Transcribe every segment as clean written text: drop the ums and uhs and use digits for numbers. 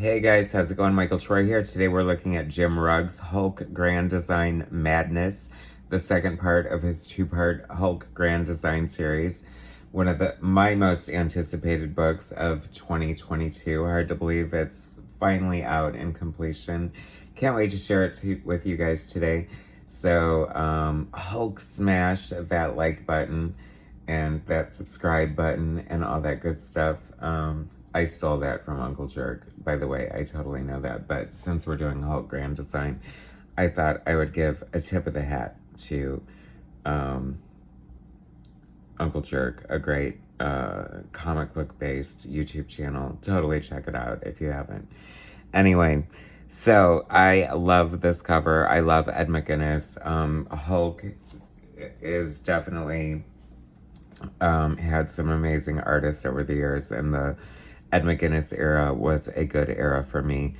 Hey guys, how's it going? Michael Troy here. Today we're looking at Jim Rugg's Hulk Grand Design Madness, the second part of his two-part Hulk Grand Design series. One of my most anticipated books of 2022. Hard to believe it's finally out in completion. Can't wait to share it with you guys today. So, Hulk smash that like button and that subscribe button and all that good stuff. I stole that from Uncle Jerk, by the way. I totally know that. But since we're doing Hulk Grand Design, I thought I would give a tip of the hat to Uncle Jerk, a great comic book based YouTube channel. Totally check it out if you haven't. Anyway, so I love this cover. I love Ed McGuinness. Hulk is definitely had some amazing artists over the years, and the Ed McGuinness era was a good era for me.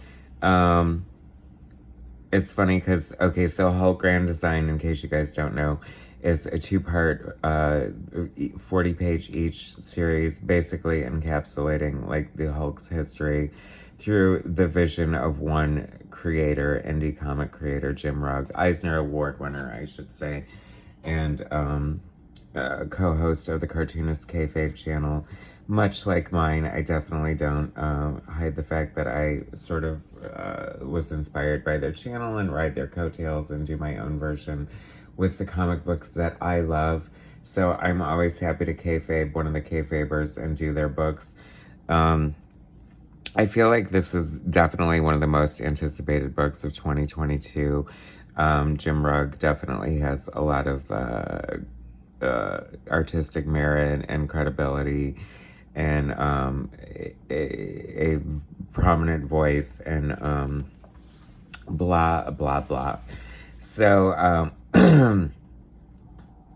It's funny because, okay, so Hulk Grand Design, in case you guys don't know, is a two-part, 40-page each series, basically encapsulating, like, the Hulk's history through the vision of one creator, indie comic creator, Jim Rugg, Eisner Award winner, I should say, and co-host of the Cartoonist Kayfabe channel. Much like mine, I definitely don't hide the fact that I sort of was inspired by their channel and ride their coattails and do my own version with the comic books that I love. So I'm always happy to kayfabe one of the kayfabers and do their books. I feel like this is definitely one of the most anticipated books of 2022. Jim Rugg definitely has a lot of artistic merit and credibility, and a prominent voice, and blah blah blah. So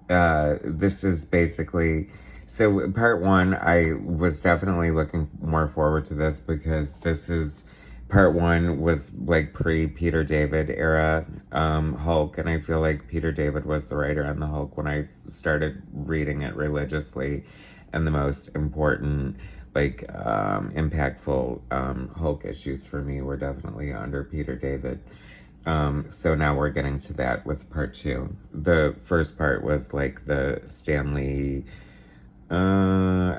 this is basically, so part one, I was definitely looking more forward to this because this is, part one was like pre-Peter David era Hulk, and I feel like Peter David was the writer on the Hulk when I started reading it religiously, and the most important, like, impactful Hulk issues for me were definitely under Peter David. So now we're getting to that with part two. The first part was like the Stan Lee. I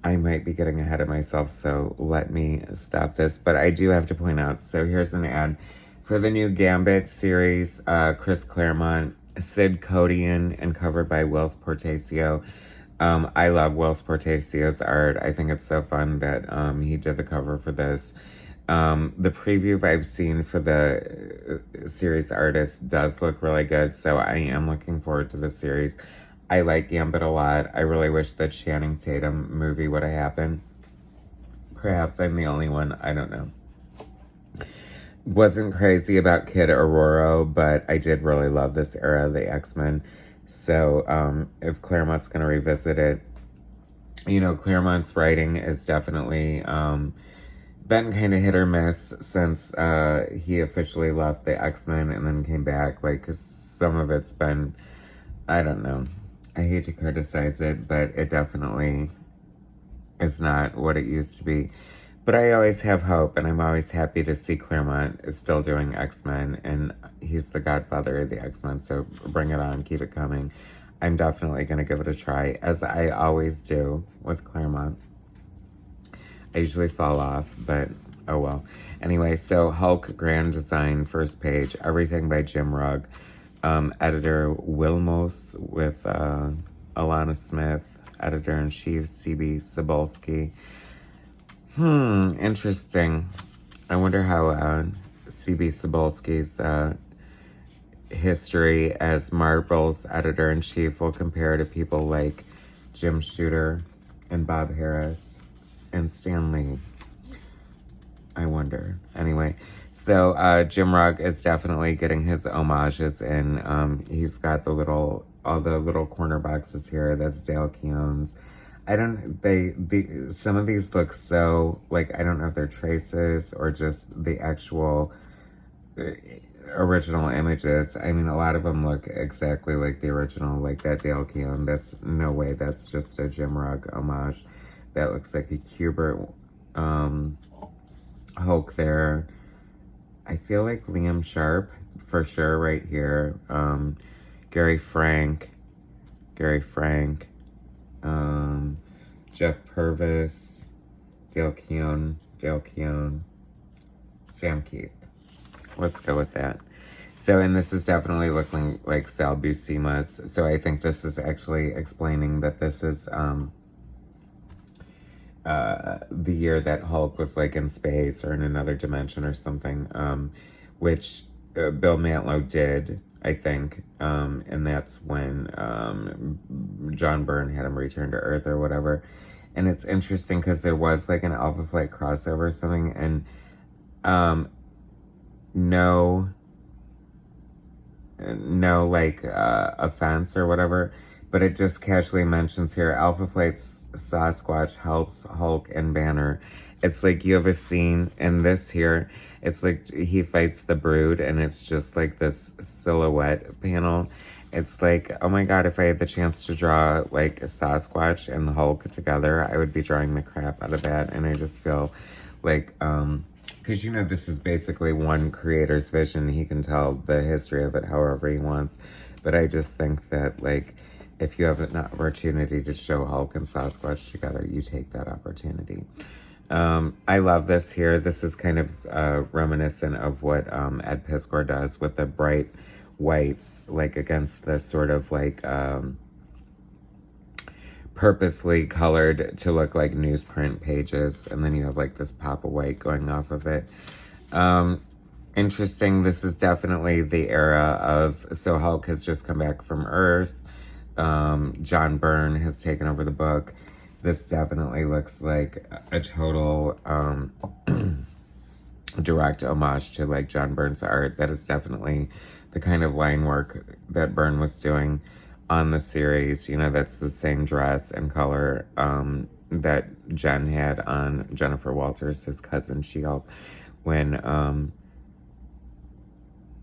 might be getting ahead of myself, so let me stop this. But I do have to point out, so here's an ad for the new Gambit series, Chris Claremont, Sid Codian, and covered by Whilce Portacio. I love Whilce Portacio's art. I think it's so fun that he did the cover for this. The preview I've seen for the series artist does look really good, so I am looking forward to the series. I like Gambit a lot. I really wish that Channing Tatum movie would have happened. Perhaps I'm the only one. I don't know. Wasn't crazy about Kid Aurora, but I did really love this era of the X-Men. So if Claremont's going to revisit it, you know, Claremont's writing is definitely been kind of hit or miss since he officially left the X-Men and then came back. Like, 'cause some of it's been, I don't know. I hate to criticize it, but it definitely is not what it used to be. But I always have hope, and I'm always happy to see Claremont is still doing X-Men, and he's the godfather of the X-Men, so bring it on, keep it coming. I'm definitely going to give it a try, as I always do with Claremont. I usually fall off, but oh well. Anyway, so Hulk Grand Design, first page, everything by Jim Rugg. Editor Wilmos with Alana Smith, editor-in-chief C.B. Cebulski. Interesting. I wonder how C.B. Cebulski's history as Marvel's editor-in-chief will compare to people like Jim Shooter and Bob Harris and Stan Lee. I wonder. Anyway, so Jim Rugg is definitely getting his homages in. He's got all the little corner boxes here. That's Dale Keown's. Some of these look so, like, I don't know if they're traces or just the actual original images. I mean, a lot of them look exactly like the original, like that Dale Keown. That's no way. That's just a Jim Rugg homage. That looks like a Kubert Hulk there. I feel like Liam Sharp for sure right here. Gary Frank, Jeff Purvis, Dale Keown, Sam Keith. Let's go with that. So, and this is definitely looking like Sal Buscema's. So I think this is actually explaining that this is the year that Hulk was like in space or in another dimension or something, which Bill Mantlo did, I think, and that's when John Byrne had him return to Earth or whatever. And it's interesting because there was like an Alpha Flight crossover or something, and no like offense or whatever, but it just casually mentions here Alpha Flight's Sasquatch helps Hulk and Banner. It's like you have a scene in this here, it's like he fights the Brood and it's just like this silhouette panel. It's like, oh my god, if I had the chance to draw like a Sasquatch and the Hulk together, I would be drawing the crap out of that. And I just feel like because, you know, this is basically one creator's vision. He can tell the history of it however he wants. But I just think that, like, if you have an opportunity to show Hulk and Sasquatch together, you take that opportunity. I love this here. This is kind of reminiscent of what Ed Piskor does with the bright whites, like, against the sort of, like, purposely colored to look like newsprint pages, and then you have like this pop of white going off of it. Interesting. This is definitely the era of, so Hulk has just come back from Earth. John Byrne has taken over the book. This definitely looks like a total direct homage to like John Byrne's art. That is definitely the kind of line work that Byrne was doing on the series. You know, that's the same dress and color that Jen had on Jennifer Walters, his cousin She-Hulk, when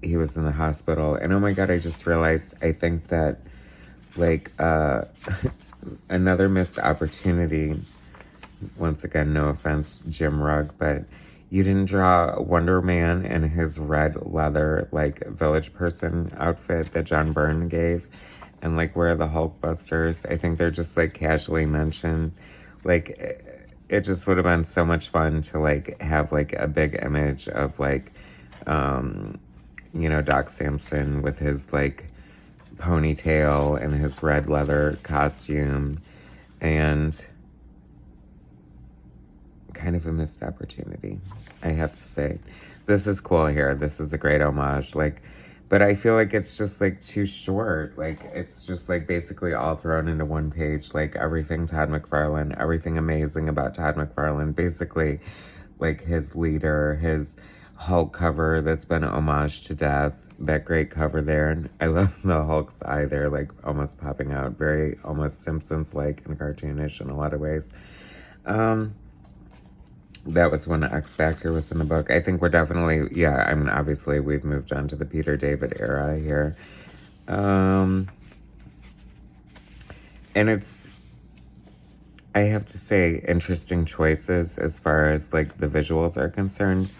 he was in the hospital. And oh my god, I just realized, I think that like another missed opportunity, once again, no offense, Jim Rugg, but you didn't draw Wonder Man in his red leather, like, village person outfit that John Byrne gave. And, like, where are the Hulkbusters? I think they're just, like, casually mentioned. Like, it just would have been so much fun to, like, have, like, a big image of, like, you know, Doc Samson with his, like, ponytail and his red leather costume. And kind of a missed opportunity, I have to say. This is cool here. This is a great homage. Like, but I feel like it's just like too short. Like, it's just like basically all thrown into one page. Like everything Todd McFarlane, everything amazing about Todd McFarlane. Basically, like his leader, his Hulk cover that's been homage to death. That great cover there. And I love the Hulk's eye there, like almost popping out. Very almost Simpsons-like and cartoonish in a lot of ways. That was when X Factor was in the book. I think we're definitely, yeah, I mean, obviously we've moved on to the Peter David era here. And it's, I have to say, interesting choices as far as, like, the visuals are concerned.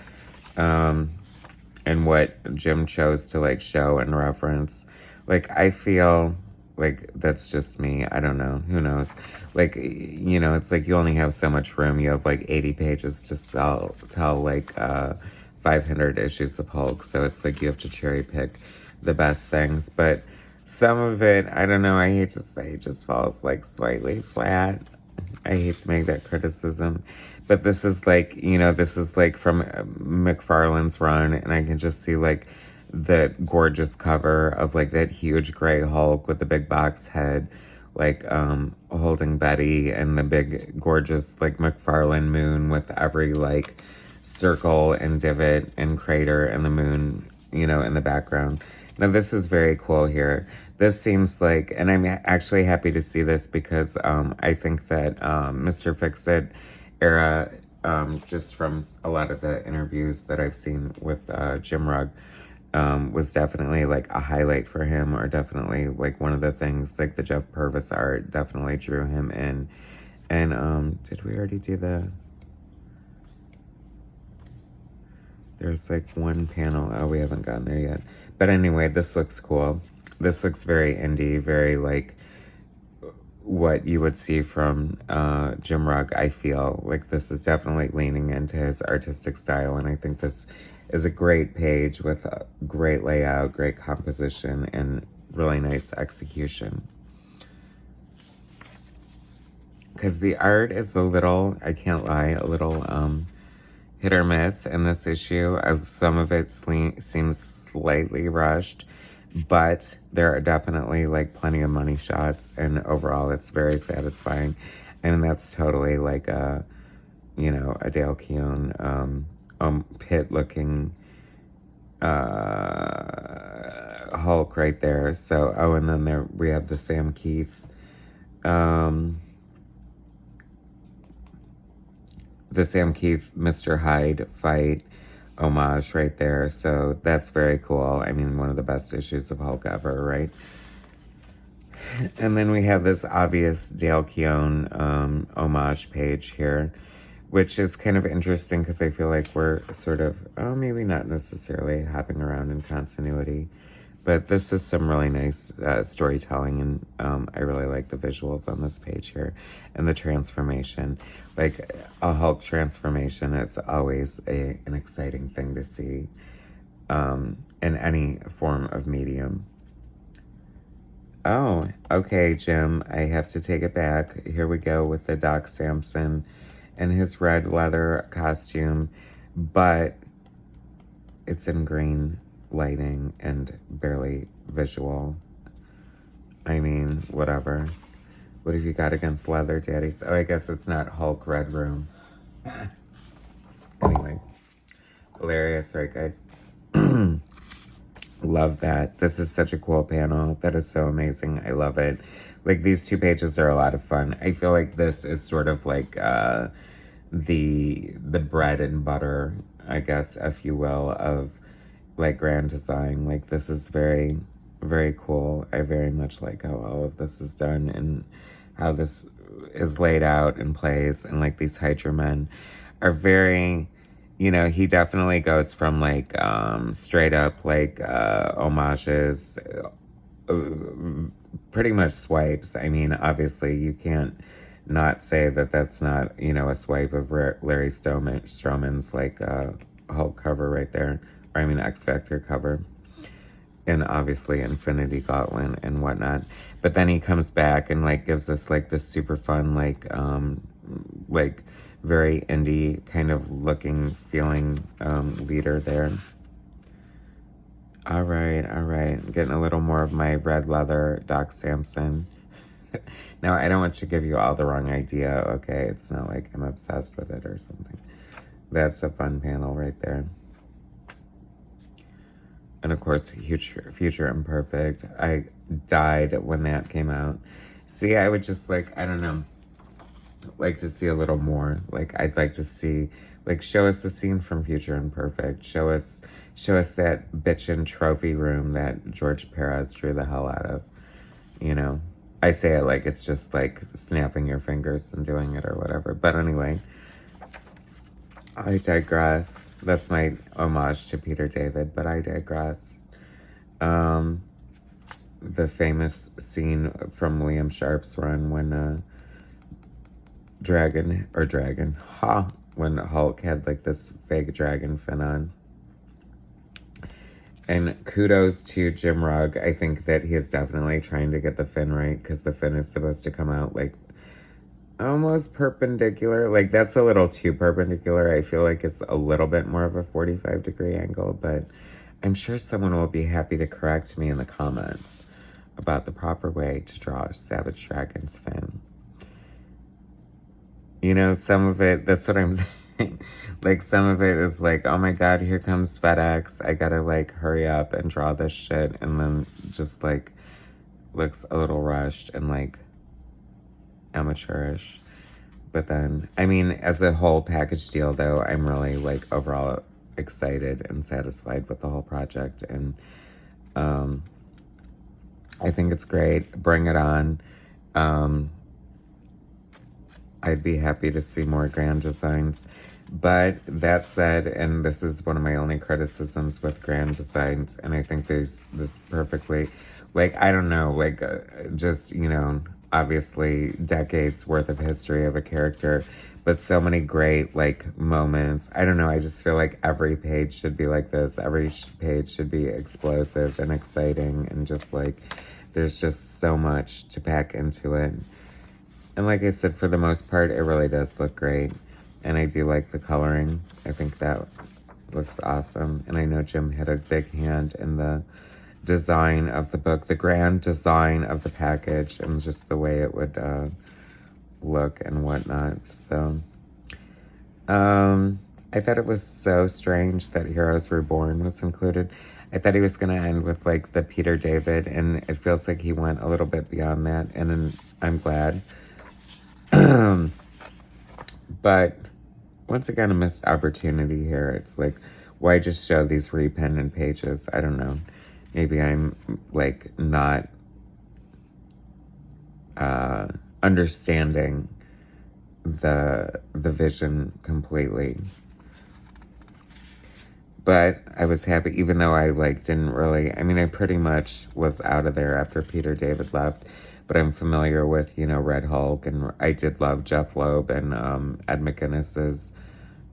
And what Jim chose to, like, show and reference. Like, I feel like that's just me. I don't know. Who knows? Like, you know, it's like you only have so much room. You have like 80 pages to tell like 500 issues of Hulk. So it's like you have to cherry pick the best things. But some of it, I don't know, I hate to say, just falls like slightly flat. I hate to make that criticism. But this is like, you know, this is like from McFarlane's run. And I can just see like the gorgeous cover of like that huge gray Hulk with the big box head, like holding Betty, and the big gorgeous like McFarlane moon with every like circle and divot and crater and the moon, you know, in the background. Now this is very cool here. This seems like, and I'm actually happy to see this because I think that Mr. Fix-It era, just from a lot of the interviews that I've seen with Jim Rugg, was definitely like a highlight for him, or definitely like one of the things, like the Jeff Purvis art definitely drew him in. And did we already do the There's like one panel. Oh, we haven't gotten there yet. But anyway, this looks cool. This looks very indie, very like what you would see from Jim Rugg, I feel. Like this is definitely leaning into his artistic style, and I think this is a great page with a great layout, great composition, and really nice execution. Because the art is a little, I can't lie, a little hit or miss in this issue. Some of it seems slightly rushed, but there are definitely like plenty of money shots, and overall it's very satisfying. And that's totally like a, you know, a Dale Keown pit looking Hulk right there. So, oh, and then there we have the Sam Keith Mr. Hyde fight homage right there. So that's very cool. I mean, one of the best issues of Hulk ever, right? And then we have this obvious Dale Keown homage page here, which is kind of interesting because I feel like we're sort of, oh, maybe not necessarily hopping around in continuity. But this is some really nice storytelling, and I really like the visuals on this page here. And the transformation. Like, a Hulk transformation is always an exciting thing to see in any form of medium. Oh, okay, Jim, I have to take it back. Here we go with the Doc Samson and his red leather costume, but it's in green lighting and barely visual. I mean, whatever. What have you got against leather, daddies? Oh, I guess it's not Hulk Red Room. Anyway, hilarious, right, guys? Love that. This is such a cool panel. That is so amazing. I love it. Like, these two pages are a lot of fun. I feel like this is sort of like the bread and butter, I guess, if you will, of like Grand Design. Like, this is very, very cool. I very much like how all of this is done and how this is laid out and plays. And like, these Hydra men are very, you know, he definitely goes from like straight up like homages, pretty much swipes. I mean, obviously you can't not say that that's not, you know, a swipe of Larry Stroman's like Hulk cover right there. Or I mean, X Factor cover. And obviously Infinity Gauntlet and whatnot. But then he comes back and like gives us like this super fun like very indie kind of looking feeling leader there. All right. Getting a little more of my red leather Doc Samson. Now, I don't want to give you all the wrong idea, okay? It's not like I'm obsessed with it or something. That's a fun panel right there. And of course, Future Imperfect. I died when that came out. See, I would just like, I don't know, like to see a little more. Like, I'd like to see, like, show us the scene from Future Imperfect. Show us that bitchin' trophy room that George Perez drew the hell out of. You know, I say it like it's just like snapping your fingers and doing it or whatever. But anyway, I digress. That's my homage to Peter David, but I digress. The famous scene from Liam Sharp's run when when Hulk had like this fake dragon fin on. And kudos to Jim Rugg. I think that he is definitely trying to get the fin right, because the fin is supposed to come out like almost perpendicular. Like, that's a little too perpendicular. I feel like it's a little bit more of a 45-degree angle, but I'm sure someone will be happy to correct me in the comments about the proper way to draw a Savage Dragon's fin. You know, some of it, that's what I'm saying. Like, some of it is like, oh my god, here comes FedEx. I gotta like hurry up and draw this shit. And then just like looks a little rushed and like amateurish. But then, I mean, as a whole package deal though, I'm really like overall excited and satisfied with the whole project. And I think it's great. Bring it on. I'd be happy to see more Grand Designs. But that said, and this is one of my only criticisms with Grand Designs, and I think this perfectly, like, I don't know, like, just, you know, obviously decades worth of history of a character, but so many great, like, moments. I don't know, I just feel like every page should be like this. Every page should be explosive and exciting, and just, like, there's just so much to pack into it. And like I said, for the most part, it really does look great. And I do like the coloring. I think that looks awesome. And I know Jim had a big hand in the design of the book, the grand design of the package, and just the way it would look and whatnot. So, I thought it was so strange that Heroes Reborn was included. I thought he was going to end with, like, the Peter David, and it feels like he went a little bit beyond that, and I'm glad. But once again, a missed opportunity here. It's like, why just show these repenned pages? I don't know. Maybe I'm, like, not understanding the vision completely. But I was happy, even though I, like, didn't really, I mean, I pretty much was out of there after Peter David left. But I'm familiar with, you know, Red Hulk, and I did love Jeff Loeb and Ed McGuinness's,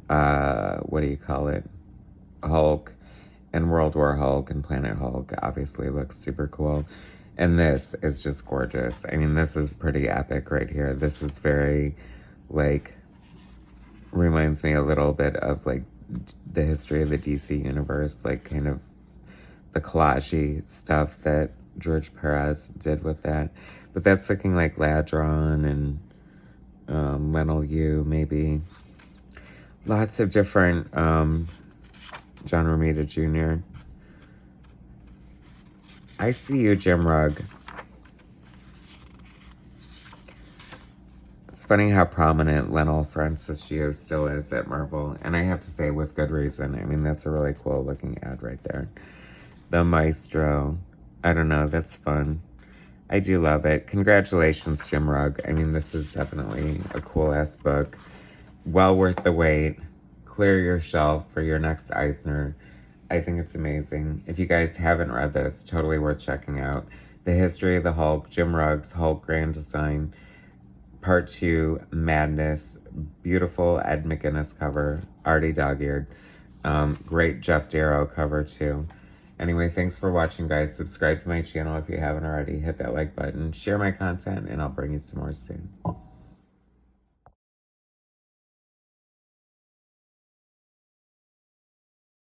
what do you call it, Hulk, and World War Hulk and Planet Hulk obviously looks super cool. And this is just gorgeous. I mean, this is pretty epic right here. This is very, like, reminds me a little bit of, like, the history of the DC universe, like, kind of the collage stuff that George Perez did with that. But that's looking like Ladron and Lionel Yu, maybe. Lots of different John Romita Jr. I see you, Jim Rugg. It's funny how prominent Lionel Francis Gio still is at Marvel. And I have to say, with good reason. I mean, that's a really cool looking ad right there. The Maestro. I don't know, that's fun. I do love it. Congratulations, Jim Rugg. I mean, this is definitely a cool-ass book. Well worth the wait. Clear your shelf for your next Eisner. I think it's amazing. If you guys haven't read this, totally worth checking out. The History of the Hulk, Jim Rugg's Hulk Grand Design, Part 2, Madness. Beautiful Ed McGuinness cover. Artie dog-eared. Great Jeff Darrow cover, too. Anyway, thanks for watching, guys. Subscribe to my channel if you haven't already. Hit that like button. Share my content, and I'll bring you some more soon.